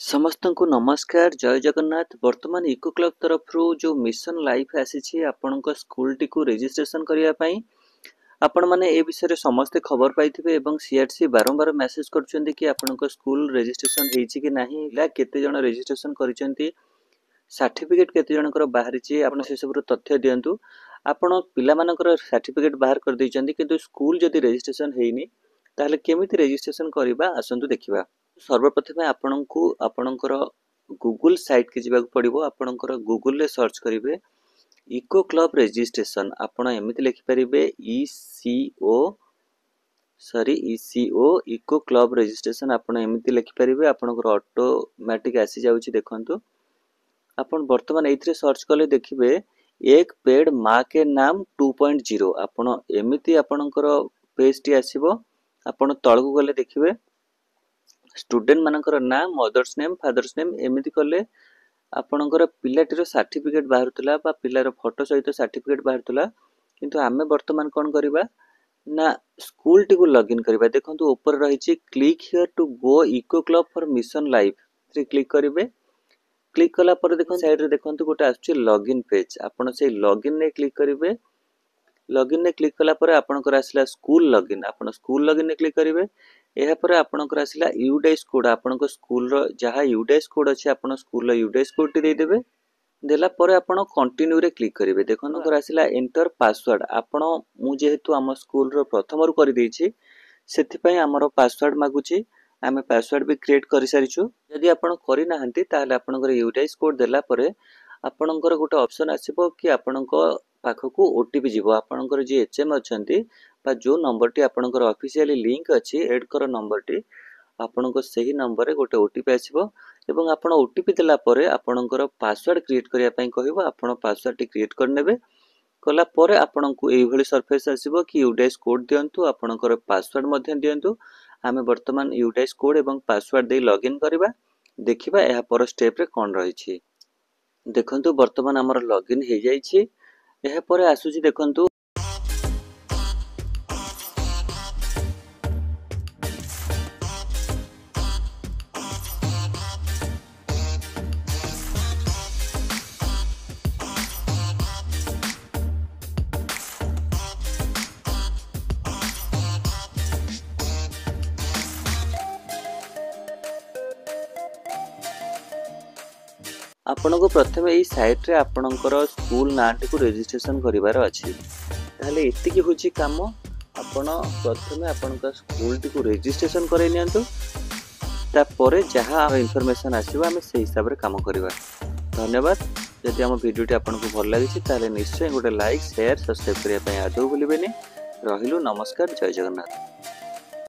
समस्त को नमस्कार जय जगन्नाथ। वर्तमान इको क्लब तरफ जो मिशन लाइफ आसी आपण स्कूल टी को रजिस्ट्रेशन करने आपण मैंने ए विषय समस्ते खबर पाइबे और सीआरसी बारंबार मेसेज कर कि आपण स्कूल रजिस्ट्रेशन होती कि नहीं, केते जन रजिस्ट्रेशन कर सर्टिफिकेट केते जनकर बाहरी आप से सब तथ्य दिंतु। आपण पिला सर्टिफिकेट बाहर कर देइचंती किंतु स्कूल जदि रजिस्ट्रेशन होइनी ताहले केमिति रजिस्ट्रेशन करबा आसंतु देखिबा। सर्वप्रथम आपणको आपणकर गूगल साइट के जावाक पड़िबो। आपणकर गूगल रे सर्च करिवे इको क्लब रजिस्ट्रेशन। आपण एमिति लिखि परिबे ECO इको क्लब रजिस्ट्रेशन। आपण एमिति लिखि परिबे आपणकर ऑटोमेटिक आसी जाउची। देखंतु आपण वर्तमान एथिरे सर्च कले देखिबे एक पेड माँ के नाम 2.0। आपण एमिति आपणकर पेज टी आसीबो। आपण तळकु गले देखिबे स्टूडेंट मानकर नाम, मदर्स नेम, फादर्स नेम एमिति कले आपणकर पिलाटीर सर्टिफिकेट बाहरुतला बा पिलार फोटो सहित सर्टिफिकेट बाहरुतला। किंतु आमे वर्तमान कोन करिबा ना स्कूल टी को लॉगिन करिबा। देखंतु ऊपर रहिछि click here to go eco club for mission life रे क्लिक करिवे। क्लिक कला पर देखो साइड रे देखंतु गोटे आछी लॉगिन पेज। आपण से लॉगिन ने क्लिक करिवे। लॉगिन ने क्लिक कला पर आपणकर आसला स्कूल लॉगिन। आपण स्कूल लॉगिन ने क्लिक करिवे। एहा पर आपणकर आसला यूडाइस कोड। आपणको स्कूल रो जहा यूडाइस कोड अछि आपण स्कूल रो यूडाइस कोड टी दे देबे। देला पर आपण कंटिन्यू रे क्लिक करिवे। देखन कर आसला एंटर पासवर्ड। आपण मु जेहेतु हम स्कूल रो प्रथम रु करि देछि सेथि पय हमरो पासवर्ड मागुछि। आमे पासवर्ड भी क्रिएट करि सारिछु। यदि आपण करि नाहंती ताले आपणकर यूडाइस कोड देला परे आपणकर गोटे ऑप्शन आसीबो कि आपणको पाखकू ओटीपी जीवो। आपणकर जे एचएम अछंती बा जो नंबर टी आपणकर ऑफिशियली लिंक अछि ऐड कर नंबर टी आपणको सही नंबर रे गोटे ओटीपी आसीबो एवं आपण ओटीपी देला परे आपणकर पासवर्ड क्रिएट करिया पई कहबो। आपण पासवर्ड टी क्रिएट कर नेबे। कला परे आपणको एई भली सरफेस आसीबो कि यूडाइस कोड दियंतु, आपणकर पासवर्ड मध्ये दियंतु। आमे वर्तमान यूडाइस कोड एवं पासवर्ड दे लॉगिन करिबा। देखिबा एहा पर स्टेप रे कोन रहिछि। देखंतु वर्तमान हमर लॉगिन हे जाइछि। एहा परे आसुछि देखंतु आपनको प्रथम यही साइट रे आपणकर स्कूल नाटी को रजिस्ट्रेशन करिवार अछि। ताले एतिकी होछि काम। आपण प्रथमे आपणकर स्कूल टी को रजिस्ट्रेशन करै नियंतु। ता परे जहा इन्फॉर्मेशन आसीबा हम से हिसाब रे काम करिवा। धन्यवाद। यदि हम वीडियो टी आपनको भल लागिछि ताले निश्चय गोटे लाइक शेयर सब्सक्राइब करिया पय आदौ भूलिबेनी। रहिलु नमस्कार जय जगन्नाथ।